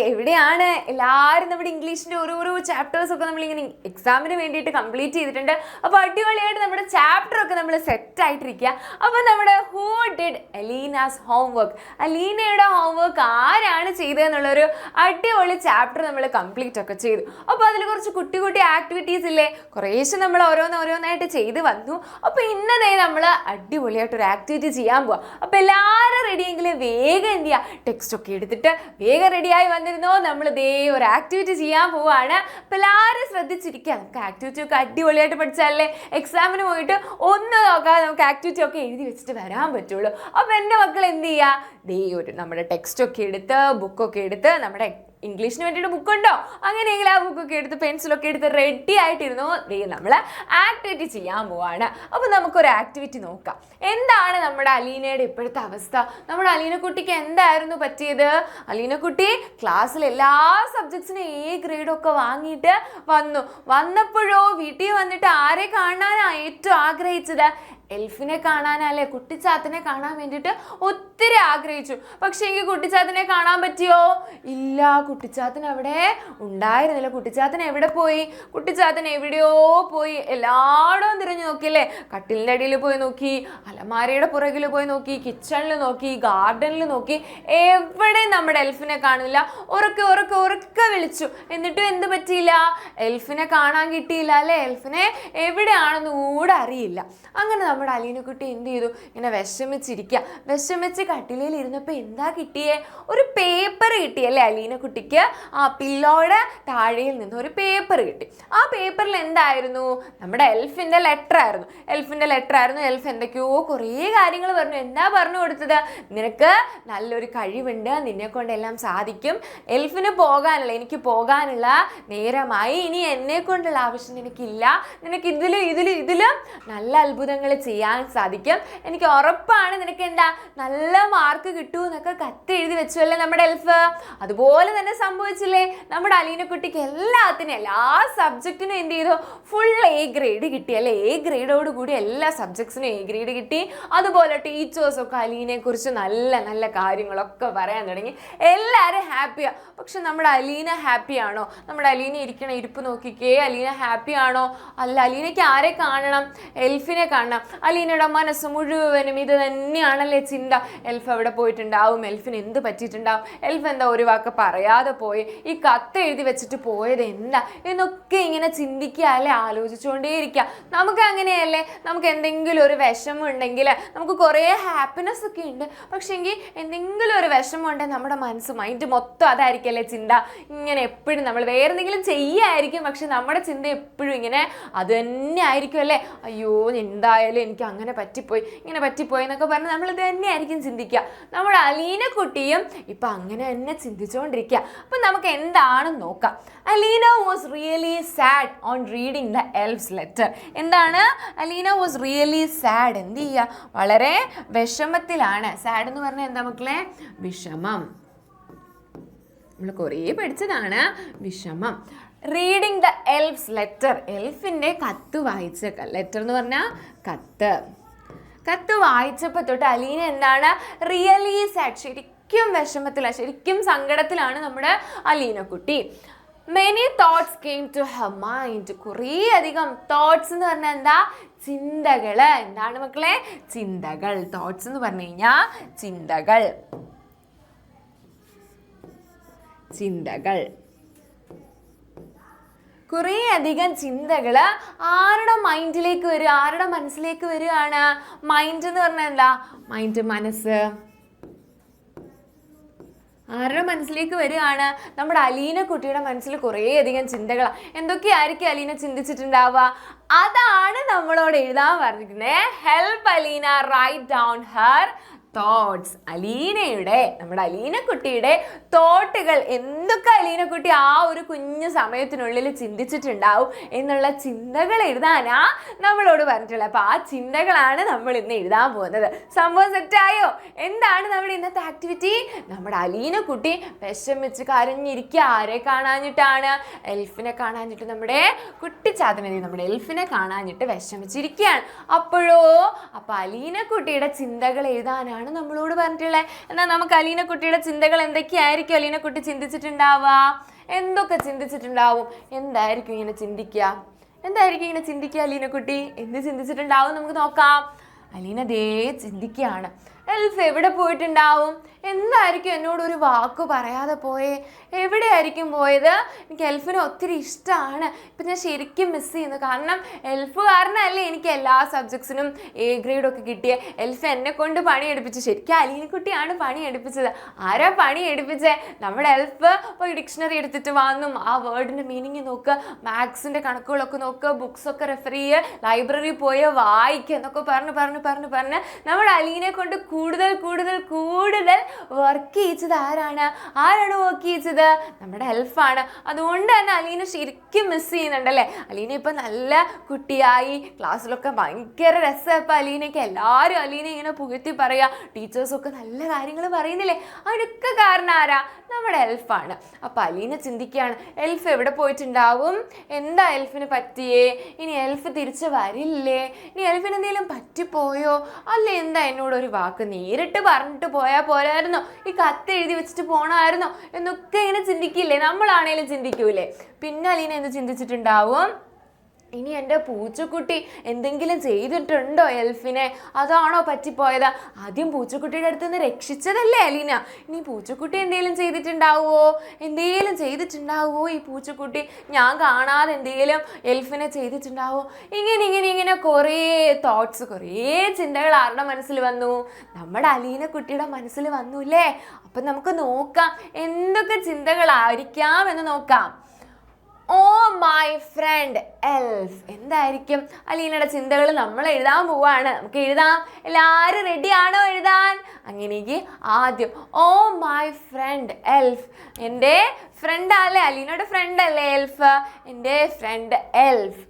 എവിടെയാണ് എല്ലാവരും നമ്മുടെ ഇംഗ്ലീഷിൻ്റെ ഓരോരോ ചാപ്റ്റേഴ്സൊക്കെ നമ്മളിങ്ങനെ എക്സാമിന് വേണ്ടിയിട്ട് കംപ്ലീറ്റ് ചെയ്തിട്ടുണ്ട്. അപ്പോൾ അടിപൊളിയായിട്ട് നമ്മുടെ ചാപ്റ്ററൊക്കെ നമ്മൾ സെറ്റ് ആയിട്ടിരിക്കുക. അപ്പോൾ നമ്മുടെ who did Aleena's homework, അലീനയുടെ homework ആരാണ് ചെയ്തതെന്നുള്ളൊരു അടിപൊളി ചാപ്റ്റർ നമ്മൾ കംപ്ലീറ്റ് ഒക്കെ ചെയ്തു. അപ്പോൾ അതിൽ കുറച്ച് കുട്ടി കുട്ടി ആക്ടിവിറ്റീസ് ഇല്ലേ, കുറേശ്ശെ നമ്മൾ ഓരോന്നായിട്ട് ചെയ്ത് വന്നു. അപ്പോൾ ഇന്നതേ നമ്മൾ അടിപൊളിയായിട്ടൊരു ആക്ടിവിറ്റി ചെയ്യാൻ പോവാം. അപ്പോൾ എല്ലാവരും റെഡിയെങ്കിൽ വേഗം എന്ത് ചെയ്യുക, ടെക്സ്റ്റ് ഒക്കെ എടുത്തിട്ട് വേഗം റെഡിയായി വന്നിരുന്നോ. നമ്മൾ ഇതേ ഒരു ആക്ടിവിറ്റി ചെയ്യാൻ പോവാണ്. അപ്പോൾ എല്ലാവരും ശ്രദ്ധിച്ചിരിക്കുക. നമുക്ക് ആക്ടിവിറ്റി ഒക്കെ അടിപൊളിയായിട്ട് പഠിച്ചാലേ എക്സാമിന് പോയിട്ട് ഒന്ന് നോക്കാതെ നമുക്ക് ആക്ടിവിറ്റി ഒക്കെ എഴുതി വെച്ചിട്ട് വരാൻ പറ്റുള്ളൂ. അപ്പോൾ എൻ്റെ മക്കൾ എന്ത് ചെയ്യുക, ദേ ഒരു നമ്മുടെ ടെക്സ്റ്റ് ഒക്കെ എടുത്ത് ബുക്കൊക്കെ എടുത്ത്, നമ്മുടെ ഇംഗ്ലീഷിന് വേണ്ടിയിട്ട് ബുക്കുണ്ടോ, അങ്ങനെയെങ്കിൽ ആ ബുക്കൊക്കെ എടുത്ത് പെൻസിലൊക്കെ എടുത്ത് റെഡി ആയിട്ടിരുന്നു. നമ്മൾ ആക്ടിവിറ്റി ചെയ്യാൻ പോവാണ്. അപ്പോൾ നമുക്കൊരു ആക്ടിവിറ്റി നോക്കാം. എന്താണ് നമ്മുടെ അലീനയുടെ ഇപ്പോഴത്തെ അവസ്ഥ? നമ്മുടെ അലീനക്കുട്ടിക്ക് എന്തായിരുന്നു പറ്റിയത്? അലീനക്കുട്ടി ക്ലാസ്സിൽ എല്ലാ സബ്ജക്ട്സിനും A ഗ്രേഡൊക്കെ വാങ്ങിയിട്ട് വന്നപ്പോഴോ വീട്ടിൽ വന്നിട്ട് ആരെ കാണാനാണ് ഏറ്റവും ആഗ്രഹിച്ചത്? എൽഫിനെ കാണാനല്ലേ, കുട്ടിച്ചാത്തനെ കാണാൻ വേണ്ടിയിട്ട് ഒത്തിരി ആഗ്രഹിച്ചു. പക്ഷേ എനിക്ക് കുട്ടിച്ചാത്തനെ കാണാൻ പറ്റിയോ? ഇല്ല, കുട്ടിച്ചാത്തൻ അവിടെ ഉണ്ടായിരുന്നില്ല. കുട്ടിച്ചാത്തൻ എവിടെ പോയി? കുട്ടിച്ചാത്തൻ എവിടെയോ പോയി. എല്ലായിടവും തിരഞ്ഞു നോക്കിയല്ലേ, കട്ടിലിൻ്റെ അടിയിൽ പോയി നോക്കി, അലമാരയുടെ പുറകിൽ പോയി നോക്കി, കിച്ചണിൽ നോക്കി, ഗാർഡനിൽ നോക്കി, എവിടെയും നമ്മുടെ എൽഫിനെ കാണില്ല. ഉറക്കെ വിളിച്ചു, എന്നിട്ടും എന്ത് പറ്റിയില്ല? എൽഫിനെ കാണാൻ കിട്ടിയില്ല അല്ലേ. എൽഫിനെ എവിടെയാണെന്ന് കൂടെ അറിയില്ല. അങ്ങനെ നമ്മുടെ അലീനക്കുട്ടി എന്ത് ചെയ്തു, ഇങ്ങനെ വിഷമിച്ച് കട്ടിലയിൽ ഇരുന്നപ്പോൾ എന്താ കിട്ടിയേ? ഒരു പേപ്പർ കിട്ടിയല്ലേ അലീനക്കുട്ടിക്ക്. ആ പില്ലോയുടെ താഴെയിൽ നിന്ന് ഒരു പേപ്പർ കിട്ടി. ആ പേപ്പറിൽ എന്തായിരുന്നു? നമ്മുടെ എൽഫിൻ്റെ ലെറ്റർ ആയിരുന്നു. എൽഫ് എന്തൊക്കെയോ കുറേ കാര്യങ്ങൾ പറഞ്ഞു. എന്താ പറഞ്ഞു കൊടുത്തത്? നിനക്ക് നല്ലൊരു കഴിവുണ്ട്, നിന്നെ കൊണ്ട് എല്ലാം സാധിക്കും, എൽഫിന് പോകാനുള്ള, എനിക്ക് പോകാനുള്ള നേരമായി, ഇനി എന്നെ കൊണ്ടുള്ള ആവശ്യം നിനക്കില്ല, നിനക്ക് ഇതിലും നല്ല അത്ഭുതങ്ങൾ ചെയ്യാൻ സാധിക്കും, എനിക്ക് ഉറപ്പാണ്, നിനക്ക് എന്താ നല്ല മാർക്ക് കിട്ടൂ എന്നൊക്കെ കത്ത് എഴുതി വെച്ചുവല്ലേ നമ്മുടെ എൽഫ്. അതുപോലെ തന്നെ സംഭവിച്ചില്ലേ, നമ്മുടെ അലീനക്കുട്ടിക്ക് എല്ലാ സബ്ജക്റ്റിനും എന്ത് ചെയ്തു? ഫുൾ A ഗ്രേഡ് കിട്ടി അല്ലേ. A ഗ്രേഡോട് കൂടി എല്ലാ സബ്ജക്ട്സിനും A ഗ്രേഡ് കിട്ടി. അതുപോലെ ടീച്ചേഴ്സൊക്കെ അലീനെ കുറിച്ച് നല്ല നല്ല കാര്യങ്ങളൊക്കെ പറയാൻ തുടങ്ങി. എല്ലാവരും ഹാപ്പിയാണ്. പക്ഷെ നമ്മുടെ അലീന ഹാപ്പിയാണോ? നമ്മുടെ അലീന ഇരിക്കണ ഇരിപ്പ് നോക്കിക്കേ, അലീന ഹാപ്പിയാണോ? അല്ല, അലീനയ്ക്ക് ആരെ കാണണം? എൽഫിനെ കാണണം. അലീനയുടെ മനസ്സ് മുഴുവനും ഇത് തന്നെയാണല്ലേ ചിന്ത. എൽഫ് എവിടെ പോയിട്ടുണ്ടാവും? എൽഫിന് എന്ത് പറ്റിയിട്ടുണ്ടാവും? എൽഫ് എന്താ ഒരു വാക്ക് പറയാതെ പോയി? ഈ കത്ത് എഴുതി വെച്ചിട്ട് പോയത് എന്താ എന്നൊക്കെ ഇങ്ങനെ ചിന്തിക്കുക അല്ലേ, ആലോചിച്ചുകൊണ്ടേയിരിക്കുക. നമുക്ക് അങ്ങനെയല്ലേ, നമുക്ക് എന്തെങ്കിലും ഒരു വിഷമം ഉണ്ടെങ്കിൽ നമുക്ക് കുറേ ഹാപ്പിനെസ് ഒക്കെ ഉണ്ട്, പക്ഷേ എങ്കിൽ എന്തെങ്കിലും ഒരു വിഷമം ഉണ്ടെങ്കിൽ നമ്മുടെ മൈൻഡ് മൊത്തം അതായിരിക്കല്ലേ ചിന്ത. ഇങ്ങനെ എപ്പോഴും നമ്മൾ വേറെ എന്തെങ്കിലും ചെയ്യായിരിക്കും, പക്ഷെ നമ്മുടെ ചിന്ത എപ്പോഴും ഇങ്ങനെ അത് തന്നെ ആയിരിക്കും അല്ലേ. അയ്യോ എന്തായാലും എനിക്ക് അങ്ങനെ പറ്റിപ്പോയി, ഇങ്ങനെ പറ്റിപ്പോയി എന്നൊക്കെ പറഞ്ഞ് നമ്മൾ ഇത് തന്നെയായിരിക്കും ചിന്തിക്കുക. നമ്മുടെ അലീനക്കുട്ടിയും ഇപ്പം അങ്ങനെ തന്നെ ചിന്തിച്ചുകൊണ്ടിരിക്കുക. അപ്പം നമുക്ക് എന്താണെന്ന് നോക്കാം. Aleena was really sad on reading the elf's letter. എന്താണ്? Aleena was really sad. എന്ത് ചെയ്യുക? വളരെ വിഷമത്തിലാണ്. സാഡ് എന്ന് പറഞ്ഞാൽ എന്താ മക്കളെ? വിഷമം. നമ്മൾ കുറേ പഠിച്ചതാണ് വിഷമം. റീഡിങ് ദ എൽഫ്സ് ലെറ്റർ, എൽഫിൻ്റെ കത്ത് വായിച്ച, ലെറ്റർ എന്ന് പറഞ്ഞാൽ കത്ത് വായിച്ചപ്പോൾ തൊട്ട് അലീന എന്താണ്? റിയലി സാഡ്, ശരിക്കും വിഷമത്തിലാണ്, ശരിക്കും സങ്കടത്തിലാണ് നമ്മുടെ അലീനക്കുട്ടി. Many thoughts came to her mind. കുറേ അധികം തോട്ട്സ് എന്ന് പറഞ്ഞാൽ എന്താ? ചിന്തകൾ. എന്താണ് മക്കളെ? ചിന്തകൾ. തോട്ട്സ് എന്ന് പറഞ്ഞു കഴിഞ്ഞാൽ ചിന്തകൾ. കുറേ അധികം ചിന്തകൾ ആരുടെ മൈൻഡിലേക്ക് വരിക, ആരുടെ മനസ്സിലേക്ക് വരികയാണ്? മൈൻഡ് എന്ന് പറഞ്ഞാൽ എന്താ? മൈൻഡ്, മനസ്സ്. ആരുടെ മനസ്സിലേക്ക് വരികയാണ്? നമ്മുടെ അലീനക്കുട്ടിയുടെ മനസ്സിൽ കുറേ അധികം ചിന്തകളാണ്. എന്തൊക്കെയായിരിക്കും അലീന ചിന്തിച്ചിട്ടുണ്ടാവുക? അതാണ് നമ്മളോട് എഴുതാൻ പറഞ്ഞിരിക്കുന്നത്. Help Aleena write down her thoughts. നമ്മുടെ അലീനക്കുട്ടിയുടെ തോട്ടുകൾ എന്തൊക്കെ അലീനക്കുട്ടി ആ ഒരു കുഞ്ഞു സമയത്തിനുള്ളിൽ ചിന്തിച്ചിട്ടുണ്ടാവും എന്നുള്ള ചിന്തകൾ എഴുതാനാ നമ്മളോട് പറഞ്ഞിട്ടുള്ളത്. അപ്പോൾ ആ ചിന്തകളാണ് നമ്മൾ ഇന്ന് എഴുതാൻ പോകുന്നത്. സംഭവം സെറ്റായോ? എന്താണ് നമ്മുടെ ഇന്നത്തെ ആക്ടിവിറ്റി? നമ്മുടെ അലീനക്കുട്ടി വിഷമിച്ച് കരഞ്ഞിരിക്കുക. ആരെ കാണാഞ്ഞിട്ടാണ്? എൽഫിനെ കാണാഞ്ഞിട്ട്. നമ്മുടെ കുട്ടിച്ചാത്തനെ, നമ്മുടെ എൽഫിനെ കാണാഞ്ഞിട്ട് വിഷമിച്ചിരിക്കുകയാണ്. അപ്പോൾ അലീനക്കുട്ടിയുടെ ചിന്തകൾ എഴുതാനാണ് ഇതാണ് നമ്മളോട് പറഞ്ഞിട്ടുള്ളത്. എന്നാൽ നമുക്ക് അലീന കുട്ടിയുടെ ചിന്തകൾ എന്തൊക്കെയായിരിക്കും അലീന കുട്ടി ചിന്തിച്ചിട്ടുണ്ടാവുക? എന്തൊക്കെ ചിന്തിച്ചിട്ടുണ്ടാവും? എന്തായിരിക്കും ഇങ്ങനെ ചിന്തിക്കുക അലീന കുട്ടി? എന്ത് ചിന്തിച്ചിട്ടുണ്ടാവും നമുക്ക് നോക്കാം. അലീന ദേ ചിന്തിക്കുകയാണ്, എൽഫ് എവിടെ പോയിട്ടുണ്ടാവും? എന്തായിരിക്കും എന്നോട് ഒരു വാക്ക് പറയാതെ പോയേ? എവിടെയായിരിക്കും പോയത്? എനിക്ക് എൽഫിനെ ഒത്തിരി ഇഷ്ടമാണ്. ഇപ്പം ഞാൻ ശരിക്കും മിസ് ചെയ്യുന്നു. കാരണം എൽഫ് കാരണമല്ലേ എനിക്ക് എല്ലാ സബ്ജക്ട്സിനും എ ഗ്രേഡൊക്കെ കിട്ടിയ. എൽഫ് എന്നെ കൊണ്ട് പണിയെടുപ്പിച്ചു. ശരിക്കും അലീനക്കുട്ടിയാണ് പണിയെടുപ്പിച്ചത്. ആരാ പണിയെടുപ്പിച്ചേ? നമ്മുടെ എൽഫ് പോയി ഡിക്ഷണറി എടുത്തിട്ട് വന്നു, ആ വേർഡിൻ്റെ മീനിങ് നോക്കുക, മാത്സിൻ്റെ കണക്കുകളൊക്കെ നോക്കുക, ബുക്സൊക്കെ റെഫർ ചെയ്യുക, ലൈബ്രറി പോയി വായിക്കുക എന്നൊക്കെ പറഞ്ഞ് നമ്മുടെ അലീനെ കൊണ്ട് കൂടുതൽ വർക്ക് ചെയ്യിച്ചത് ആരാണ് വർക്ക് ചെയ്യിച്ചത്? നമ്മുടെ എൽഫാണ്. അതുകൊണ്ട് തന്നെ അലീന ശരിക്കും മിസ് ചെയ്യുന്നുണ്ടല്ലേ? അലീന ഇപ്പം നല്ല കുട്ടിയായി, ക്ലാസ്സിലൊക്കെ ഭയങ്കര രസമാണ്. ഇപ്പം അലീനയ്ക്ക് എല്ലാവരും അലീന ഇങ്ങനെ പുകഴ്ത്തി പറയുക, ടീച്ചേഴ്സൊക്കെ നല്ല കാര്യങ്ങൾ പറയുന്നില്ലേ? അതിനൊക്കെ കാരണം ആരാ? നമ്മുടെ എൽഫാണ്. അപ്പം അലീന ചിന്തിക്കുകയാണ്, എൽഫ് എവിടെ പോയിട്ടുണ്ടാവും? എന്താ എൽഫിന് പറ്റിയേ? ഇനി എൽഫ് തിരിച്ച് വരില്ലേ? ഇനി എൽഫിന് എന്തെങ്കിലും പറ്റിപ്പോയോ? അല്ലേ എന്താ എന്നോടൊരു വാക്ക് നേരിട്ട് പറഞ്ഞിട്ട് പോയാൽ പോരായിരുന്നോ? ഈ കത്ത് എഴുതി വെച്ചിട്ട് പോകണമായിരുന്നോ എന്നൊക്കെ ഇങ്ങനെ ചിന്തിക്കില്ലേ? നമ്മളാണേലും ചിന്തിക്കൂലേ? പിന്നെ അലീന എന്ത് ചിന്തിച്ചിട്ടുണ്ടാവും? ഇനി എൻ്റെ പൂച്ചക്കുട്ടി എന്തെങ്കിലും ചെയ്തിട്ടുണ്ടോ എൽഫിനെ? അതാണോ പറ്റിപ്പോയത്? ആദ്യം പൂച്ചക്കുട്ടിയുടെ അടുത്ത് നിന്ന് രക്ഷിച്ചതല്ലേ അലീന? ഇനി പൂച്ചക്കുട്ടി എന്തെങ്കിലും ചെയ്തിട്ടുണ്ടാവോ ഈ പൂച്ചക്കുട്ടി? ഞാൻ കാണാതെ എന്തെങ്കിലും എൽഫിനെ ചെയ്തിട്ടുണ്ടാവോ? ഇങ്ങനെ കുറേ തോട്ട്സ്, കുറേ ചിന്തകൾ ആരുടെ മനസ്സിൽ വന്നു? നമ്മുടെ അലീന കുട്ടിയുടെ മനസ്സിൽ വന്നു അല്ലേ? അപ്പം നമുക്ക് നോക്കാം എന്തൊക്കെ ചിന്തകളായിരിക്കാം എന്ന് നോക്കാം. ഓ മൈ ഫ്രണ്ട് എൽഫ്. എന്തായിരിക്കും അലീനയുടെ ചിന്തകൾ? നമ്മൾ എഴുതാൻ പോവാണ്. നമുക്ക് എഴുതാം. എല്ലാവരും റെഡി ആണോ എഴുതാൻ? അങ്ങനെയെങ്കിൽ ആദ്യം ഓ മൈ ഫ്രണ്ട് എൽഫ്. എൻ്റെ ഫ്രണ്ടല്ലേ, അലീനയുടെ ഫ്രണ്ട് അല്ലേ എൽഫ്? എൻ്റെ friend elf.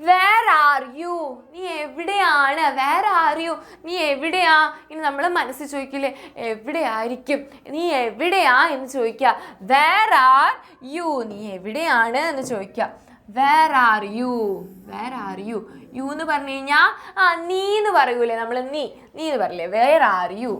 Where are you? നീ എവിടെയാണ്? Where are you? നീ എവിടെയാ? ഇനി നമ്മൾ മനസ്സിൽ ചോദിക്കില്ലേ എവിടെയായിരിക്കും? നീ എവിടെയാ എന്ന് ചോദിക്കുക. Where are you? നീ എവിടെയാണ് എന്ന് ചോദിക്കുക. Where are U? യു എന്ന് പറഞ്ഞു കഴിഞ്ഞാൽ നീ എന്ന് പറയൂലേ നമ്മൾ? നീ എന്ന് പറയില്ലേ? Where are you?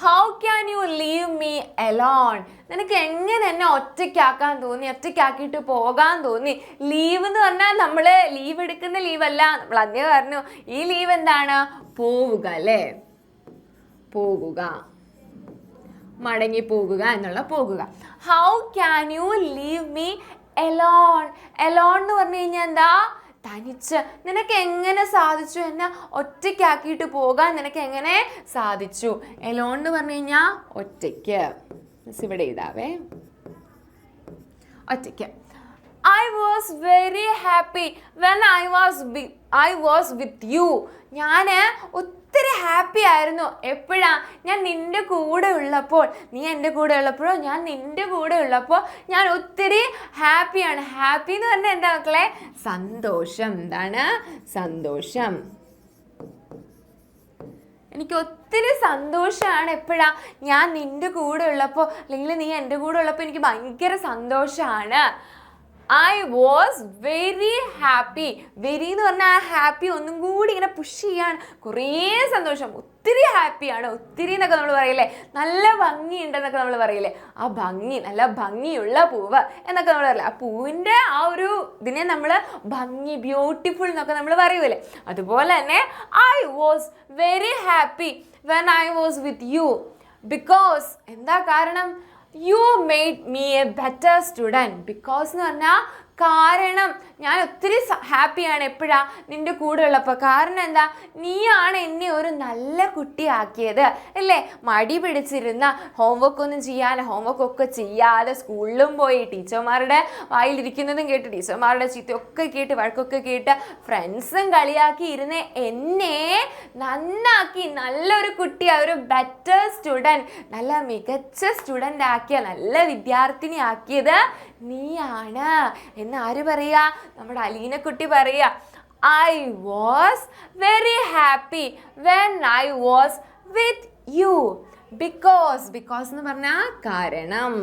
How can you leave me alone? നിനക്ക് എങ്ങനെ എന്നെ ഒറ്റയ്ക്കാക്കാൻ തോന്നി? ഒറ്റയ്ക്കാക്കിയിട്ട് പോകാൻ തോന്നി? ലീവ് എന്ന് പറഞ്ഞാൽ നമ്മൾ ലീവ് എടുക്കുന്ന ലീവല്ല. നമ്മൾ അതേ പറഞ്ഞു, ഈ ലീവ് എന്താണ്? പോവുക അല്ലേ? മടങ്ങി പോകുക എന്നുള്ള പോകുക. How can you leave me alone? Alone എന്ന് പറഞ്ഞു കഴിഞ്ഞാൽ എന്താ? തനിച്ച്. നിനക്ക് എങ്ങനെ സാധിച്ചു എന്നെ ഒറ്റയ്ക്കാക്കിയിട്ട് പോകാൻ? നിനക്ക് എങ്ങനെ സാധിച്ചു? എലോൺ എന്ന് പറഞ്ഞു കഴിഞ്ഞാൽ ഒറ്റയ്ക്ക്. ഇവിടെ എഴുതാവേ, ഒറ്റയ്ക്ക്. I was very happy when I was with you. ഞാൻ ഒത്തിരി ഹാപ്പി ആയിരുന്നു. എപ്പോഴാ? ഞാൻ നിൻ്റെ കൂടെ ഉള്ളപ്പോൾ. നീ എൻ്റെ കൂടെ ഉള്ളപ്പോഴോ ഞാൻ നിൻ്റെ കൂടെ ഉള്ളപ്പോൾ ഞാൻ ഒത്തിരി ഹാപ്പിയാണ്. ഹാപ്പി എന്ന് പറഞ്ഞാൽ എന്താ മക്കളെ? സന്തോഷം. എന്താണ്? സന്തോഷം. എനിക്ക് ഒത്തിരി സന്തോഷമാണ്. എപ്പോഴാ? ഞാൻ നിൻ്റെ കൂടെ ഉള്ളപ്പോൾ, അല്ലെങ്കിൽ നീ എൻ്റെ കൂടെ ഉള്ളപ്പോൾ എനിക്ക് ഭയങ്കര സന്തോഷമാണ്. I was very happy. Very എന്ന് പറഞ്ഞാൽ ഹാപ്പി ഒന്നും കൂടി ഇങ്ങനെ പുഷ് ചെയ്യാണ്. കുറേ സന്തോഷം, ഒത്തിരി ഹാപ്പിയാണ്. ഒത്തിരി എന്നൊക്കെ നമ്മൾ പറയില്ലേ? നല്ല ഭംഗിയുണ്ടെന്നൊക്കെ നമ്മൾ പറയില്ലേ? ആ ഭംഗി, നല്ല ഭംഗിയുള്ള പൂവ് എന്നൊക്കെ നമ്മൾ പറയില്ലേ? ആ പൂവിൻ്റെ ആ ഒരു ഇതിനെ നമ്മൾ ഭംഗി, ബ്യൂട്ടിഫുൾ എന്നൊക്കെ നമ്മൾ പറയൂലേ? അതുപോലെ തന്നെ I was very happy when I was with you because. എന്താ കാരണം? You made me a better student. Because എന്ന് പറഞ്ഞാൽ കാരണം. ഞാൻ ഒത്തിരി ഹാപ്പിയാണ് എപ്പോഴാ? നിൻ്റെ കൂടെ ഉള്ളപ്പോൾ. കാരണം എന്താ? നീയാണ് എന്നെ ഒരു നല്ല കുട്ടിയാക്കിയത് അല്ലേ? മടി പിടിച്ചിരുന്ന, ഹോംവർക്കൊക്കെ ചെയ്യാതെ സ്കൂളിലും പോയി ടീച്ചർമാരുടെ വായിലിരിക്കുന്നതും കേട്ട്, ടീച്ചർമാരുടെ ചീത്തയൊക്കെ കേട്ട്, വഴക്കൊക്കെ കേട്ട്, ഫ്രണ്ട്സും കളിയാക്കി ഇരുന്ന് എന്നെ നന്നാക്കി നല്ലൊരു കുട്ടിയായി, ഒരു ബെറ്റർ സ്റ്റുഡൻറ്റ്, നല്ല മികച്ച സ്റ്റുഡൻ്റ് ആക്കിയ, നല്ല വിദ്യാർത്ഥിനി ആക്കിയത് നീയാണ് എന്ന് ആര് പറയാ? നമ്മുടെ അലീന കുട്ടി പറയാ. I was very happy when I was with you because എന്ന് പറഞ്ഞാൽ കാരണം.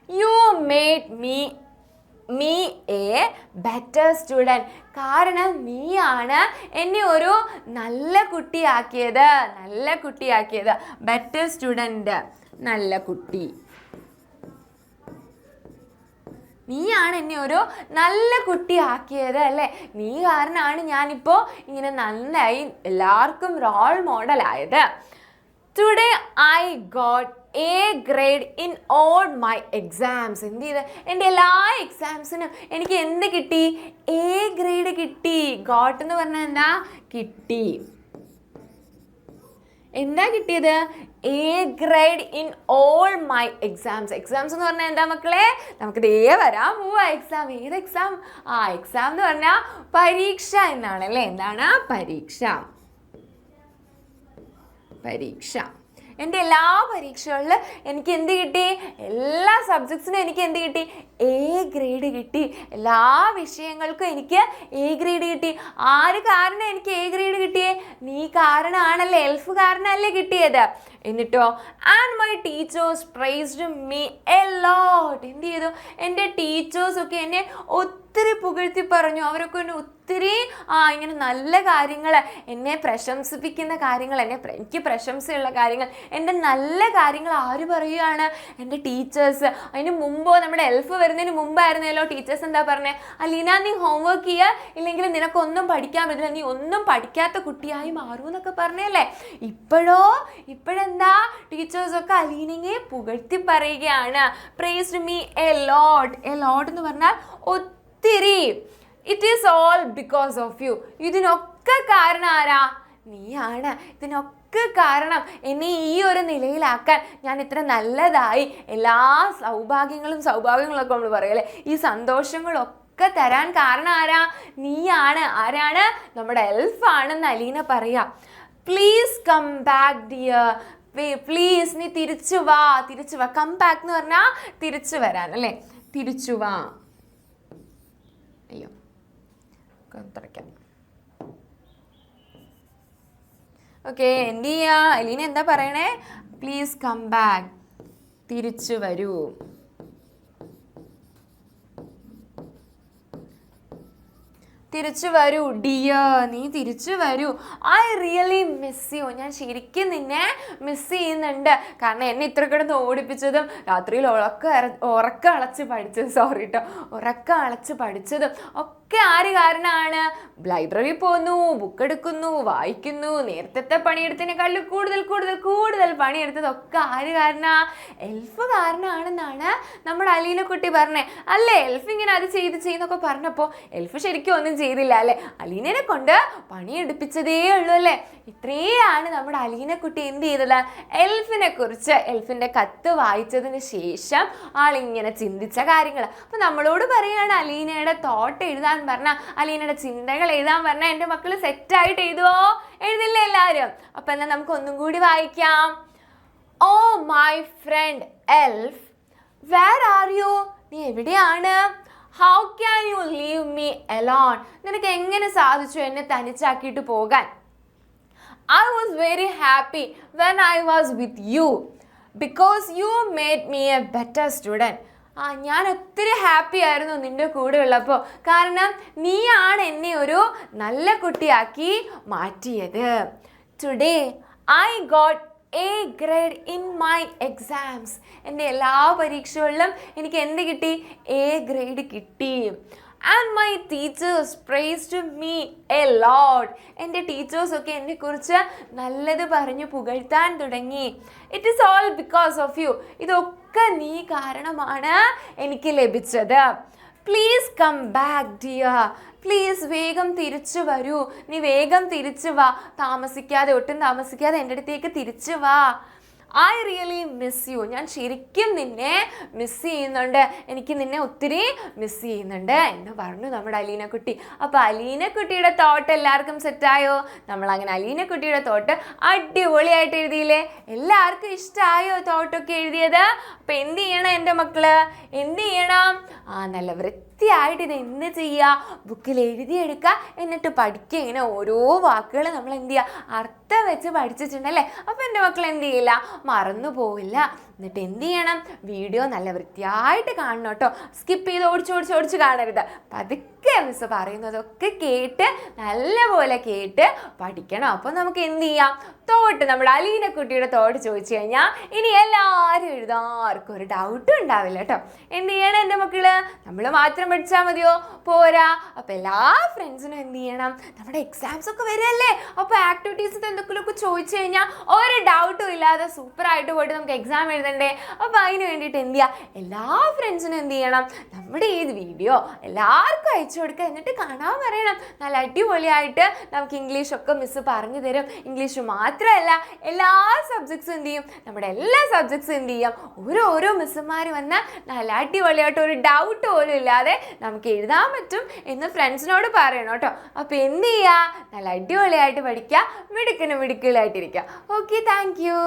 You made me me a better student. കാരണം നീയാണ് എന്നെ ഒരു നല്ല കുട്ടിയാക്കിയത്. ബെറ്റർ സ്റ്റുഡൻറ്, നല്ല കുട്ടി. നീയാണ് എന്നെ ഒരു നല്ല കുട്ടിയാക്കിയത് അല്ലേ? നീ കാരണമാണ് ഞാനിപ്പോൾ ഇങ്ങനെ നന്നായി എല്ലാവർക്കും റോൾ മോഡലായത്. Today I got A grade in all my exams. എന്ത് ചെയ്ത്? എൻ്റെ എല്ലാ എക്സാംസിനും എനിക്ക് എന്ത് കിട്ടി? എ ഗ്രേഡ് കിട്ടി. ഗോട്ട് എന്ന് പറഞ്ഞാൽ എന്താ? കിട്ടി. എന്താ കിട്ടിയത്? A grade in all my exams. Exams എന്ന് പറഞ്ഞാൽ എന്താ മക്കളെ? നമുക്ക് ദേ വരാൻ പോവാ എക്സാം. ഏത് എക്സാം? എക്സാം എന്ന് പറഞ്ഞാൽ പരീക്ഷ എന്നാണ് അല്ലേ? എന്താണ്? പരീക്ഷ. എൻ്റെ എല്ലാ പരീക്ഷകളിലും എനിക്ക് എന്ത് കിട്ടി? എല്ലാ സബ്ജക്ട്സിനും എനിക്ക് എന്ത് കിട്ടി? എ ഗ്രേഡ് കിട്ടി. എല്ലാ വിഷയങ്ങൾക്കും എനിക്ക് എ ഗ്രേഡ് കിട്ടി. ആര് കാരണം എനിക്ക് എ ഗ്രേഡ് കിട്ടിയേ? നീ കാരണമാണല്ലേ, എൽഫ് കാരണമല്ലേ കിട്ടിയത്. എന്നിട്ടോ and my teachers praised me a ലോട്ട്. എന്ത് ചെയ്തു? എൻ്റെ ടീച്ചേഴ്സൊക്കെ എന്നെ ഒത്തിരി പുകഴ്ത്തി പറഞ്ഞു. അവരൊക്കെ എന്നെ ഒത്തിരി ഇങ്ങനെ നല്ല കാര്യങ്ങൾ, എന്നെ പ്രശംസിപ്പിക്കുന്ന കാര്യങ്ങൾ, എനിക്ക് പ്രശംസയുള്ള കാര്യങ്ങൾ, എൻ്റെ നല്ല കാര്യങ്ങൾ ആര് പറയുകയാണ്? എൻ്റെ ടീച്ചേഴ്സ്. അതിന് മുമ്പോ, നമ്മുടെ എൽഫ് വരുന്നതിന് മുമ്പായിരുന്നല്ലോ ടീച്ചേഴ്സ് എന്താ പറഞ്ഞത്? അലീന, നീ ഹോംവർക്ക് ചെയ്യുക, ഇല്ലെങ്കിൽ നിനക്കൊന്നും പഠിക്കാൻ പറ്റില്ല, നീ ഒന്നും പഠിക്കാത്ത കുട്ടിയായി മാറൂ എന്നൊക്കെ പറഞ്ഞല്ലേ. ഇപ്പോഴെന്താ? ടീച്ചേഴ്സൊക്കെ അലീനയെ പുകഴ്ത്തി പറയുകയാണ്. Praised me a lot. എന്ന് പറഞ്ഞാൽ ഒത്തിരി. It is all because of you. ഇതിനൊക്കെ കാരണം ആരാ? നീയാണ്. ഇതിനൊക്കെ കാരണം എന്നെ ഈ ഒരു നിലയിലാക്കാൻ, ഞാൻ ഇത്ര നല്ലതായി, എല്ലാ സൗഭാഗ്യങ്ങളൊക്കെ നമ്മൾ പറയല്ലേ, ഈ സന്തോഷങ്ങളൊക്കെ തരാൻ കാരണം ആരാ? നീയാണ്. ആരാണ്? നമ്മുടെ എൽഫാണെന്ന് അലീന പറയാം. Please come back dear. Please, നീ തിരിച്ചു വാ. കം ബാക്ക് എന്ന് പറഞ്ഞാൽ തിരിച്ചു വരാൻ അല്ലേ? തിരിച്ചു വാ. അയ്യോ, തുറക്കാം. ഓക്കെ, എന്ത് ചെയ്യാ? അലീന എന്താ പറയണേ? Please come back. തിരിച്ചു വരൂ. ഡിയർ, നീ തിരിച്ചു വരൂ. I really miss you. ഞാൻ ശരിക്കും നിന്നെ മിസ് ചെയ്യുന്നുണ്ട്. കാരണം എന്നെ ഇത്ര കിടന്ന് ഓടിപ്പിച്ചതും രാത്രിയിൽ ഉറക്കം അളച്ച് പഠിച്ചതും ഒക്കെ ആര് കാരണമാണ്? ലൈബ്രറി പോകുന്നു, ബുക്ക് എടുക്കുന്നു, വായിക്കുന്നു, നേരത്തെ പണിയെടുത്തതിനേക്കാളും കൂടുതൽ പണിയെടുത്തതൊക്കെ ആര് കാരണാ? എൽഫ് കാരണമാണെന്നാണ് നമ്മുടെ അലീന കുട്ടി പറഞ്ഞേ അല്ലേ? എൽഫ് ഇങ്ങനെ അത് ചെയ്തെന്നൊക്കെ പറഞ്ഞപ്പോൾ എൽഫ് ശരിക്കും ഒന്നും ചെയ്തില്ല അല്ലേ? അലീനനെ കൊണ്ട് പണിയെടുപ്പിച്ചതേ ഉള്ളൂ അല്ലേ? ഇത്രയാണ് നമ്മുടെ അലീനക്കുട്ടി എന്ത് ചെയ്തത്? എൽഫിനെ കുറിച്ച്, എൽഫിന്റെ കത്ത് വായിച്ചതിന് ശേഷം ആളിങ്ങനെ ചിന്തിച്ച കാര്യങ്ങൾ. അപ്പൊ നമ്മളോട് പറയാണ്, അലീനയുടെ തോട്ട് എഴുതാൻ പറഞ്ഞ, അലീനയുടെ ചിന്തകൾ എഴുതാൻ പറഞ്ഞ എൻ്റെ മക്കൾ സെറ്റായിട്ട് എഴുതുവോ? എഴുതില്ല എല്ലാവരും? അപ്പൊ എന്നാൽ നമുക്ക് ഒന്നും കൂടി വായിക്കാം. Oh my friend elf, where are you? നീ എവിടെയാണ്? How can you leave me alone? നിനക്ക് എങ്ങനെ സാധിച്ചു എന്നെ തനിച്ചാക്കിയിട്ട് പോകാൻ? I was very happy when I was with you because you made me a better student. ഞാൻ ഒത്തിരി ഹാപ്പി ആയിരുന്നു നിൻ്റെ കൂടെ ഉള്ളപ്പോൾ. കാരണം നീയാണ് എന്നെ ഒരു നല്ല കുട്ടിയാക്കി മാറ്റിയത്. Today I got A grade in my exams. എൻ്റെ എല്ലാ പരീക്ഷകളിലും എനിക്ക് എന്ത് കിട്ടി? എ ഗ്രേഡ് കിട്ടി. And my teachers praised me a lot. എൻ്റെ ടീച്ചേഴ്സൊക്കെ എന്നെക്കുറിച്ച് നല്ലത് പറഞ്ഞു പുകഴ്ത്താൻ തുടങ്ങി. It is all because of you. ഇതൊക്കെ നീ കാരണമാണ് എനിക്ക് ലഭിച്ചത്. Please come back dear. Please വേഗം തിരിച്ചു വരൂ. നീ വേഗം തിരിച്ചു വാ. ഒട്ടും താമസിക്കാതെ എൻ്റെ അടുത്തേക്ക് തിരിച്ചു വാ. I really miss you. ഞാൻ ശരിക്കും നിന്നെ മിസ് ചെയ്യുന്നുണ്ട്. എനിക്ക് നിന്നെ ഒത്തിരി മിസ് ചെയ്യുന്നുണ്ട് എന്ന് പറഞ്ഞു നമ്മുടെ അലീനക്കുട്ടി. അപ്പോൾ അലീനക്കുട്ടിയുടെ തോട്ട് എല്ലാവർക്കും സെറ്റായോ? നമ്മളങ്ങനെ അലീനക്കുട്ടിയുടെ തോട്ട് അടിപൊളിയായിട്ട് എഴുതിയില്ലേ? എല്ലാവർക്കും ഇഷ്ടമായോ തോട്ടൊക്കെ എഴുതിയത്? അപ്പോൾ എന്ത് ചെയ്യണം എൻ്റെ മക്കള്? എന്ത് ചെയ്യണം? നല്ല വൃത്തിയായിട്ട് ഇത് എന്ത് ചെയ്യുക? ബുക്കിൽ എഴുതിയെടുക്കുക, എന്നിട്ട് പഠിക്കുക. ഇങ്ങനെ ഓരോ വാക്കുകൾ നമ്മൾ എന്ത് ചെയ്യുക? അർത്ഥം വെച്ച് പഠിച്ചിട്ടുണ്ടല്ലേ? അപ്പോൾ എൻ്റെ മക്കൾ എന്ത് ചെയ്യില്ല? മറന്നു പോവില്ല. എന്നിട്ട് എന്ത് ചെയ്യണം, വീഡിയോ നല്ല വൃത്തിയായിട്ട് കാണണം കേട്ടോ. സ്കിപ്പ് ചെയ്ത് ഓടിച്ച് കാണരുത്. പതുക്കെ മിസ് പറയുന്നതൊക്കെ കേട്ട് നല്ലപോലെ കേട്ട് പഠിക്കണം. അപ്പോൾ നമുക്ക് എന്ത് ചെയ്യാം, തോട്ട് നമ്മുടെ അലീന കുട്ടിയുടെ തോട്ട് ചോദിച്ചു കഴിഞ്ഞാൽ ഇനി എല്ലാവരും എഴുതാം, ആർക്കും ഒരു ഡൗട്ടും ഉണ്ടാവില്ല കേട്ടോ. എന്ത് ചെയ്യണം എൻ്റെ മക്കള്, നമ്മൾ മാത്രം പഠിച്ചാൽ മതിയോ, പോരാ. അപ്പോൾ എല്ലാ ഫ്രണ്ട്സിനും എന്ത് ചെയ്യണം, നമ്മുടെ എക്സാംസ് ഒക്കെ വരല്ലേ, അപ്പോൾ ആക്ടിവിറ്റീസ് എന്തെങ്കിലുമൊക്കെ ചോദിച്ചു കഴിഞ്ഞാൽ ഒരു ഡൗട്ടും ഇല്ലാതെ സൂപ്പറായിട്ട് പോയിട്ട് നമുക്ക് എക്സാം എഴുതണ്ടേ. അപ്പോൾ അതിന് വേണ്ടിയിട്ട് എന്ത് ചെയ്യുക, എല്ലാ ഫ്രണ്ട്സിനും എന്ത് ചെയ്യണം, നമ്മുടെ ഈ വീഡിയോ എല്ലാവർക്കും അയച്ചു കൊടുക്കുക. എന്നിട്ട് കാണാൻ പറയണം. നല്ല അടിപൊളിയായിട്ട് നമുക്ക് ഇംഗ്ലീഷൊക്കെ മിസ് പറഞ്ഞു തരും. ഇംഗ്ലീഷ് മാത്രമല്ല എല്ലാ സബ്ജക്ട്സും എന്ത് ചെയ്യും, നമ്മുടെ എല്ലാ സബ്ജക്ട്സും എന്ത് ചെയ്യാം, ഓരോ മിസ്സുമാർ വന്നാൽ നല്ല അടിപൊളിയായിട്ട് ഒരു ഡൗട്ട് പോലും ഇല്ലാതെ നമുക്ക് എഴുതാൻ പറ്റും എന്ന് ഫ്രണ്ട്സിനോട് പറയണം കേട്ടോ. അപ്പോൾ എന്ത് ചെയ്യുക, നല്ല അടിപൊളിയായിട്ട് പഠിക്കുക, മിടുക്കനും മിടുക്കികളായിട്ടിരിക്കുക. Okay, thank U.